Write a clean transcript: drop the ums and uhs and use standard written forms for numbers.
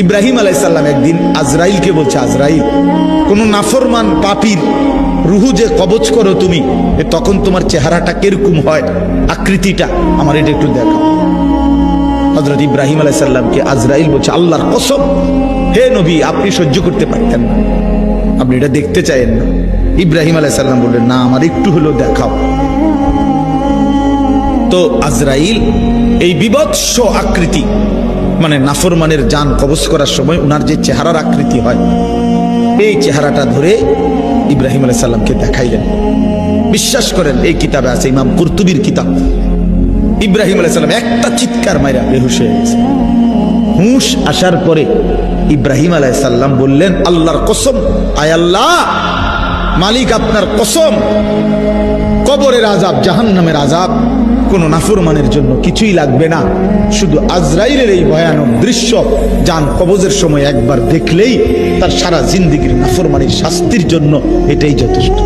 ইব্রাহিম আলাইহিস সালাম একদিন আজরাইলকে বলছে, আজরাইল, কোন নাফরমান পাপীর রুহু যে কবজ করো তুমি, তখন তোমার চেহারাটা কিরকম হয়, আকৃতিটা আমার এটা একটু দেখাও। হযরত ইব্রাহিম আলাইহিস সালামকে আজরাইল বলছে, আল্লাহর কসম হে নবী, আপনি সহ্য করতে পারতেন না, আপনি এটা দেখতে চাইেন না। ইব্রাহিম আলাইহিস সালাম বললেন, না, আমার একটু হলেও দেখাও। তো আজরাইল এই বিভৎস আকৃতি, মানে নাফরমানের জান কবজ করার সময় উনার যে চেহারার আকৃতি হয়, এই চেহারাটা ধরে ইব্রাহিম আলাইহিস সালামকে দেখাইলেন। বিশ্বাস করেন, এই কিতাবে আছে, ইমাম কুরতুবীর কিতাব। ইব্রাহিম আলাইহিস সালাম একটা চিৎকার মাইরা বেহুশ হয়ে গেছে। হুঁশ আসার পরে ইব্রাহিম আলাইহিস সালাম বললেন, আল্লাহর কসম, আয় আল্লাহ, মালিক আপনার কসম, কবরের আযাব, জাহান্নামের আযাব কোন নাফরমানের জন্য কিছুই লাগবে না, শুধু আজরাইলের এই ভয়ানক দৃশ্য জান কবজের সময় একবার দেখলেই তার সারা জিন্দেগীর নাফরমানির শাস্তির জন্য এটাই যথেষ্ট।